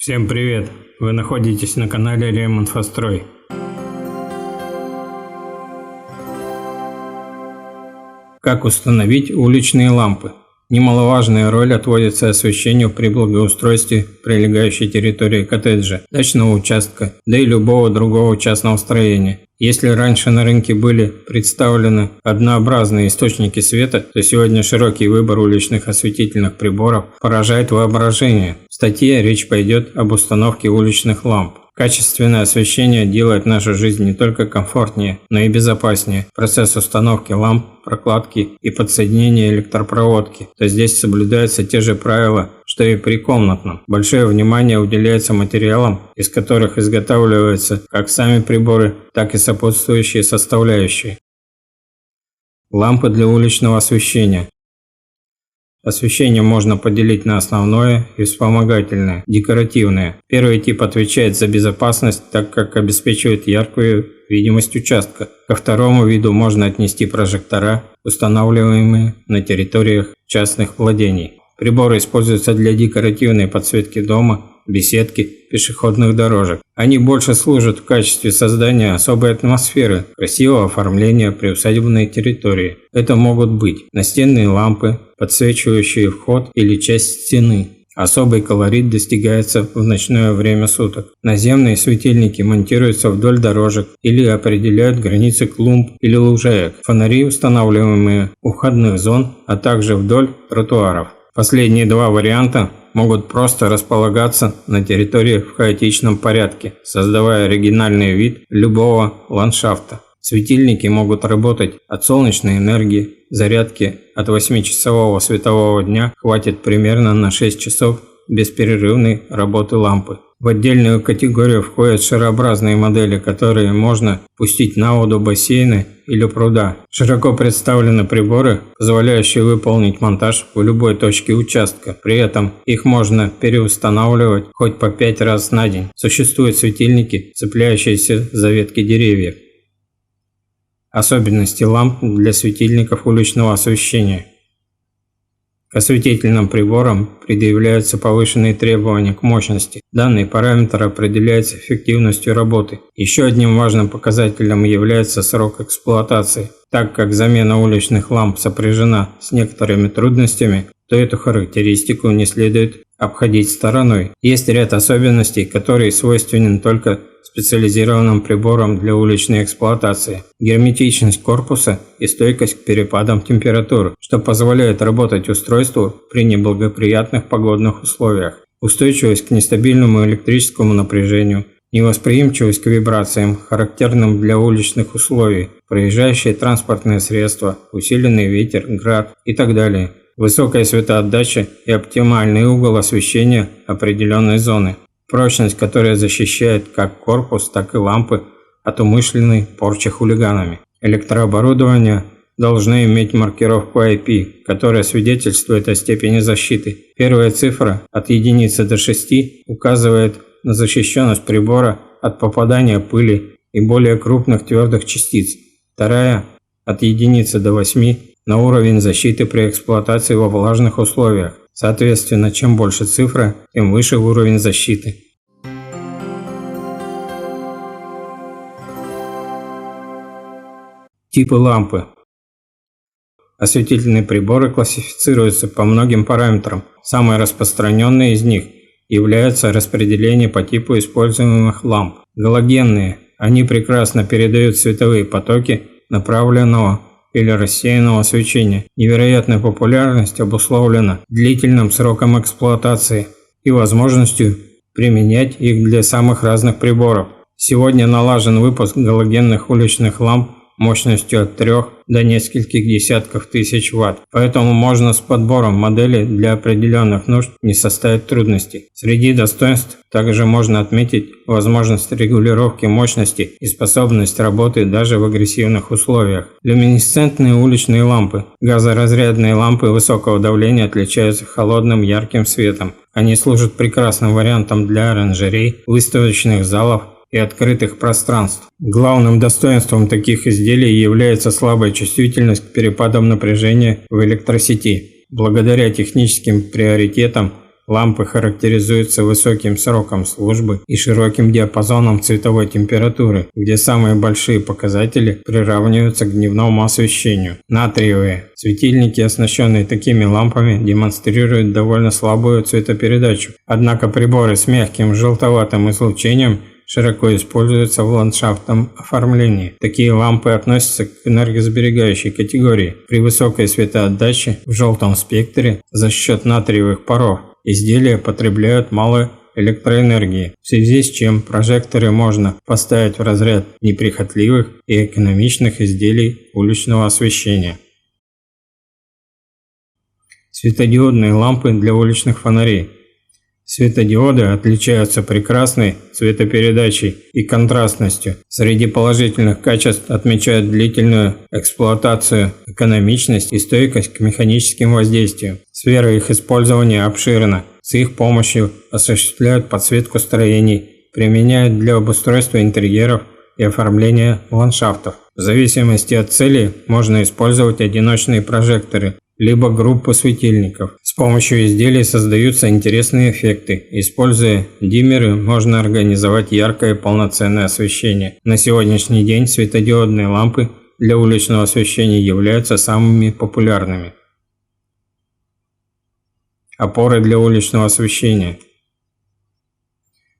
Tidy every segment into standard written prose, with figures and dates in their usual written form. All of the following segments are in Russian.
Всем привет! Вы находитесь на канале Ремонтфострой. Как установить уличные лампы? Немаловажная роль отводится освещению при благоустройстве прилегающей территории коттеджа, дачного участка, да и любого другого частного строения. Если раньше на рынке были представлены однообразные источники света, то сегодня широкий выбор уличных осветительных приборов поражает воображение. В статье речь пойдет об установке уличных ламп. Качественное освещение делает нашу жизнь не только комфортнее, но и безопаснее. Процесс установки ламп, прокладки и подсоединения электропроводки, то здесь соблюдаются те же правила, что и при комнатном. Большое внимание уделяется материалам, из которых изготавливаются как сами приборы, так и сопутствующие составляющие. Лампы для уличного освещения. Освещение можно поделить на основное и вспомогательное, декоративное. Первый тип отвечает за безопасность, так как обеспечивает яркую видимость участка. Ко второму виду можно отнести прожектора, устанавливаемые на территориях частных владений. Приборы используются для декоративной подсветки дома, беседки, пешеходных дорожек. Они больше служат в качестве создания особой атмосферы, красивого оформления приусадебной территории. Это могут быть настенные лампы, подсвечивающие вход или часть стены. Особый колорит достигается в ночное время суток. Наземные светильники монтируются вдоль дорожек или определяют границы клумб или лужаек. Фонари, устанавливаемые у входных зон, а также вдоль тротуаров. Последние два варианта могут просто располагаться на территории в хаотичном порядке, создавая оригинальный вид любого ландшафта. Светильники могут работать от солнечной энергии. Зарядки от 8-часового светового дня хватит примерно на 6 часов бесперерывной работы лампы. В отдельную категорию входят шарообразные модели, которые можно пустить на воду бассейна или пруда. Широко представлены приборы, позволяющие выполнить монтаж в любой точке участка. При этом их можно переустанавливать хоть по 5 раз на день. Существуют светильники, цепляющиеся за ветки деревьев. Особенности ламп для светильников уличного освещения. К осветительным приборам предъявляются повышенные требования к мощности. Данный параметр определяется эффективностью работы. Еще одним важным показателем является срок эксплуатации. Так как замена уличных ламп сопряжена с некоторыми трудностями, то эту характеристику не следует обходить стороной. Есть ряд особенностей, которые свойственны только специализированным приборам для уличной эксплуатации. Герметичность корпуса и стойкость к перепадам температур, что позволяет работать устройству при неблагоприятных погодных условиях. Устойчивость к нестабильному электрическому напряжению, невосприимчивость к вибрациям, характерным для уличных условий, проезжающие транспортные средства, усиленный ветер, град и так далее. Высокая светоотдача и оптимальный угол освещения определенной зоны. Прочность, которая защищает как корпус, так и лампы от умышленной порчи хулиганами. Электрооборудование должно иметь маркировку IP, которая свидетельствует о степени защиты. Первая цифра от единицы до 6 указывает на защищенность прибора от попадания пыли и более крупных твердых частиц. Вторая от единицы до 8 на уровень защиты при эксплуатации во влажных условиях. Соответственно, чем больше цифра, тем выше уровень защиты. Типы лампы. Осветительные приборы классифицируются по многим параметрам. Самые распространенные из них являются распределение по типу используемых ламп. Галогенные. Они прекрасно передают световые потоки направленного или рассеянного свечения. Невероятная популярность обусловлена длительным сроком эксплуатации и возможностью применять их для самых разных приборов. Сегодня налажен выпуск галогенных уличных ламп мощностью от 3 до нескольких десятков тысяч ватт, поэтому можно с подбором модели для определенных нужд не составить трудностей. Среди достоинств также можно отметить возможность регулировки мощности и способность работы даже в агрессивных условиях. Люминесцентные уличные лампы. Газоразрядные лампы высокого давления отличаются холодным ярким светом. Они служат прекрасным вариантом для оранжерей, выставочных залов и открытых пространств. Главным достоинством таких изделий является слабая чувствительность к перепадам напряжения в электросети. Благодаря техническим приоритетам Лампы характеризуются высоким сроком службы и широким диапазоном цветовой температуры, где самые большие показатели приравниваются к дневному освещению. Натриевые светильники, оснащенные такими лампами, демонстрируют довольно слабую цветопередачу. Однако приборы с мягким желтоватым излучением широко используются в ландшафтном оформлении. Такие лампы относятся к энергосберегающей категории. При высокой светоотдаче в желтом спектре за счет натриевых паров изделия потребляют мало электроэнергии, в связи с чем прожекторы можно поставить в разряд неприхотливых и экономичных изделий уличного освещения. Светодиодные лампы для уличных фонарей. Светодиоды отличаются прекрасной цветопередачей и контрастностью. Среди положительных качеств отмечают длительную эксплуатацию, экономичность и стойкость к механическим воздействиям. Сфера их использования обширна. С их помощью осуществляют подсветку строений, применяют для обустройства интерьеров и оформления ландшафтов. В зависимости от цели можно использовать одиночные прожекторы, либо группу светильников. С помощью изделий создаются интересные эффекты. Используя диммеры, можно организовать яркое и полноценное освещение. На сегодняшний день светодиодные лампы для уличного освещения являются самыми популярными. Опоры для уличного освещения.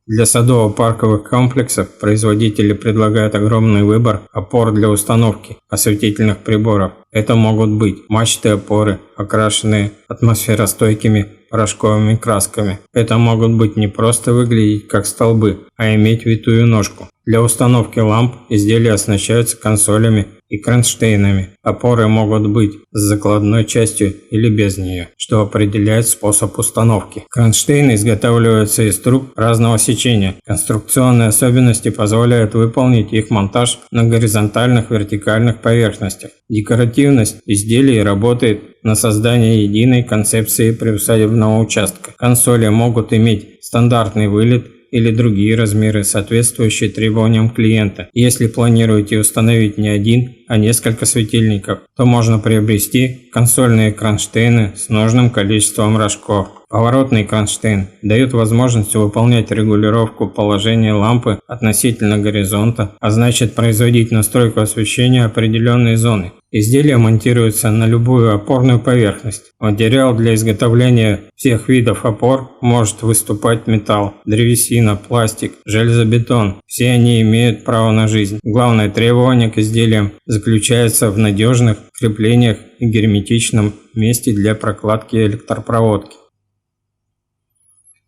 Для садово-парковых комплексов производители предлагают огромный выбор опор для установки осветительных приборов. Это могут быть мачты-опоры, окрашенные атмосферостойкими порошковыми красками. Это могут быть не просто выглядеть как столбы, а иметь витую ножку. Для установки ламп изделия оснащаются консолями и кронштейнами. Опоры могут быть с закладной частью или без нее, что определяет способ установки. Кронштейны изготавливаются из труб разного сечения. Конструкционные особенности позволяют выполнить их монтаж на горизонтальных вертикальных поверхностях. Декоративность изделий работает на создание единой концепции приусадебного участка. Консоли могут иметь стандартный вылет или другие размеры, соответствующие требованиям клиента. Если планируете установить не один, а несколько светильников, то можно приобрести консольные кронштейны с нужным количеством рожков. Поворотный кронштейн дает возможность выполнять регулировку положения лампы относительно горизонта, а значит производить настройку освещения определенной зоны. Изделие монтируется на любую опорную поверхность. Материал для изготовления всех видов опор может выступать металл, древесина, пластик, железобетон. Все они имеют право на жизнь. Главное требование к изделиям заключается в надежных креплениях и герметичном месте для прокладки электропроводки.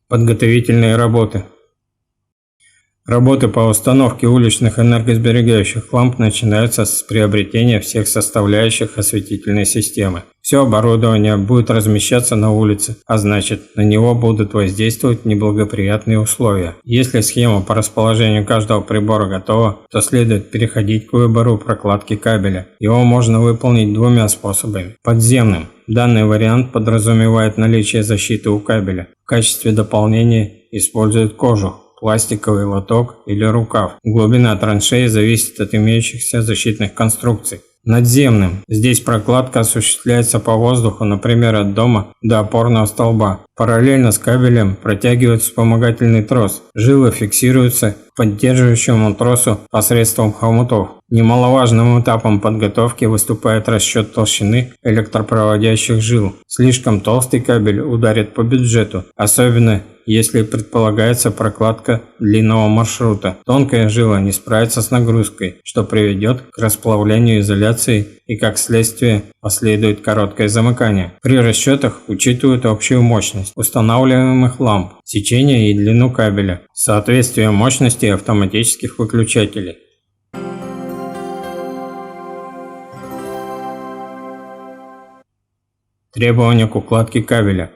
Подготовительные работы. Работы по установке уличных энергосберегающих ламп начинаются с приобретения всех составляющих осветительной системы. Все оборудование будет размещаться на улице, а значит, на него будут воздействовать неблагоприятные условия. Если схема по расположению каждого прибора готова, то следует переходить к выбору прокладки кабеля. Его можно выполнить двумя способами. Подземным. Данный вариант подразумевает наличие защиты у кабеля. В качестве дополнения используют кожух, пластиковый лоток или рукав. Глубина траншеи зависит от имеющихся защитных конструкций. Надземным. Здесь прокладка осуществляется по воздуху, например, от дома до опорного столба. Параллельно с кабелем протягивают вспомогательный трос. Жилы фиксируются к поддерживающему тросу посредством хомутов. Немаловажным этапом подготовки выступает расчет толщины электропроводящих жил. Слишком толстый кабель ударит по бюджету, особенно если предполагается прокладка длинного маршрута. Тонкая жила не справится с нагрузкой, что приведет к расплавлению изоляции и, как следствие, последует короткое замыкание. При расчетах учитывают общую мощность устанавливаемых ламп, сечение и длину кабеля, соответствие мощности автоматических выключателей. Требования к укладке кабеля.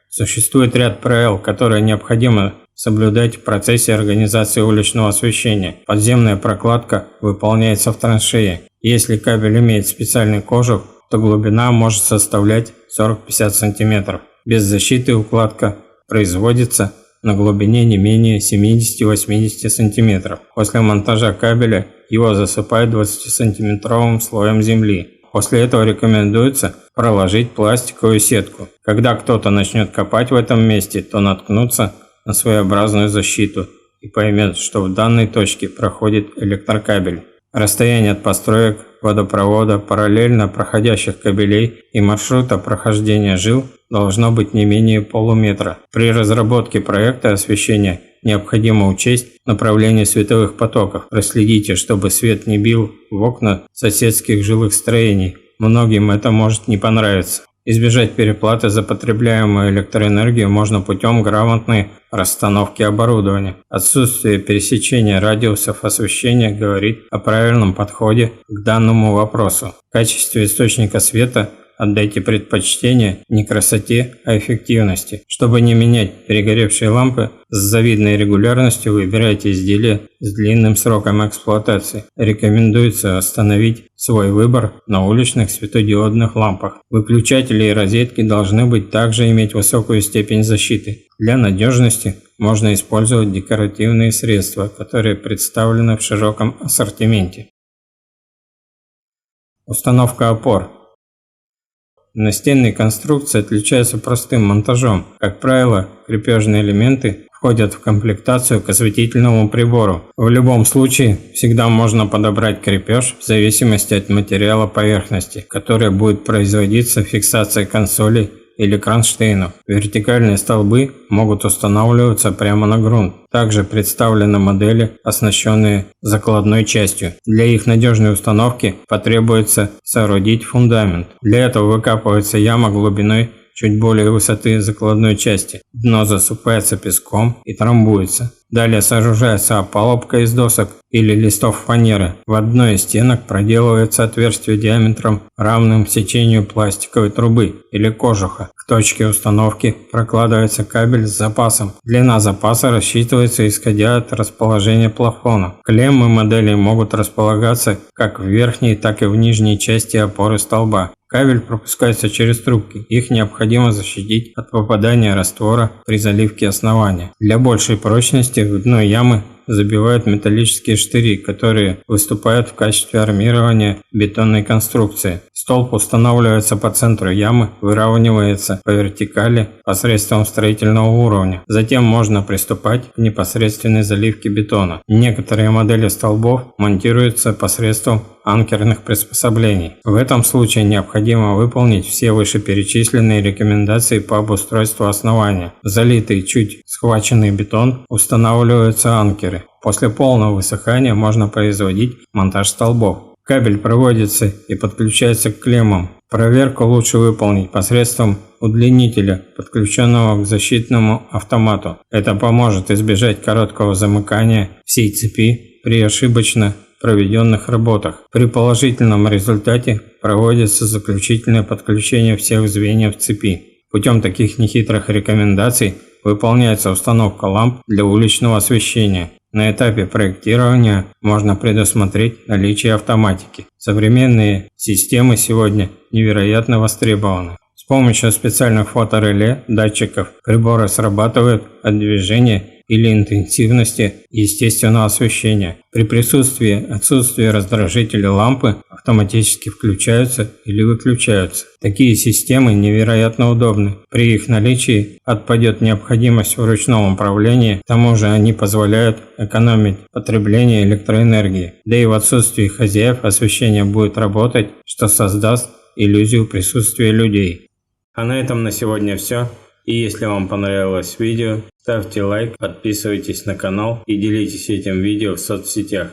Существует ряд правил, которые необходимо соблюдать в процессе организации уличного освещения. Подземная прокладка выполняется в траншее. Если кабель имеет специальный кожух, то глубина может составлять 40-50 см. Без защиты укладка производится на глубине не менее 70-80 см. После монтажа кабеля его засыпают 20-сантиметровым слоем земли. После этого рекомендуется проложить пластиковую сетку. Когда кто-то начнет копать в этом месте, то наткнутся на своеобразную защиту и поймет, что в данной точке проходит электрокабель. Расстояние от построек водопровода, параллельно проходящих кабелей и маршрута прохождения жил должно быть не менее полуметра. При разработке проекта освещения необходимо учесть направление световых потоков. Проследите, чтобы свет не бил в окна соседских жилых строений. Многим это может не понравиться. Избежать переплаты за потребляемую электроэнергию можно путем грамотной расстановки оборудования. Отсутствие пересечения радиусов освещения говорит о правильном подходе к данному вопросу. В качестве источника света отдайте предпочтение не красоте, а эффективности. Чтобы не менять перегоревшие лампы, с завидной регулярностью выбирайте изделия с длинным сроком эксплуатации. Рекомендуется остановить свой выбор на уличных светодиодных лампах. Выключатели и розетки должны быть также иметь высокую степень защиты. Для надежности можно использовать декоративные средства, которые представлены в широком ассортименте. Установка опор. Настенные конструкции отличаются простым монтажом. Как правило, крепежные элементы входят в комплектацию к осветительному прибору. В любом случае, всегда можно подобрать крепеж в зависимости от материала поверхности, которая будет производиться фиксацией консолей или кронштейнов. Вертикальные столбы могут устанавливаться прямо на грунт. Также представлены модели, оснащенные закладной частью. Для их надежной установки потребуется соорудить фундамент. Для этого выкапывается яма глубиной чуть более высоты закладной части. Дно засыпается песком и трамбуется. Далее сооружается опалубка из досок или листов фанеры. В одной из стенок проделывается отверстие диаметром, равным сечению пластиковой трубы или кожуха. К точке установки прокладывается кабель с запасом. Длина запаса рассчитывается исходя от расположения плафона. Клеммы модели могут располагаться как в верхней, так и в нижней части опоры столба. Кабель пропускается через трубки. Их необходимо защитить от попадания раствора при заливке основания. Для большей прочности в дно ямы забивают металлические штыри, которые выступают в качестве армирования бетонной конструкции. Столб устанавливается по центру ямы, выравнивается по вертикали посредством строительного уровня. Затем можно приступать к непосредственной заливке бетона. Некоторые модели столбов монтируются посредством анкерных приспособлений. В этом случае необходимо выполнить все вышеперечисленные рекомендации по обустройству основания. В залитый чуть схваченный бетон устанавливаются анкеры. После полного высыхания можно производить монтаж столбов. Кабель проводится и подключается к клеммам. Проверку лучше выполнить посредством удлинителя, подключенного к защитному автомату. Это поможет избежать короткого замыкания всей цепи при ошибочно проведенных работах. При положительном результате проводится заключительное подключение всех звеньев цепи. Путем таких нехитрых рекомендаций выполняется установка ламп для уличного освещения. На этапе проектирования можно предусмотреть наличие автоматики. Современные системы сегодня невероятно востребованы. С помощью специальных фотореле, датчиков, приборы срабатывают от движения или интенсивности естественного освещения. При отсутствии раздражителя лампы автоматически включаются или выключаются. Такие системы невероятно удобны. При их наличии отпадет необходимость в ручном управлении, к тому же они позволяют экономить потребление электроэнергии. Да и в отсутствии хозяев освещение будет работать, что создаст иллюзию присутствия людей. А на этом на сегодня все. И если вам понравилось видео, ставьте лайк, подписывайтесь на канал и делитесь этим видео в соцсетях.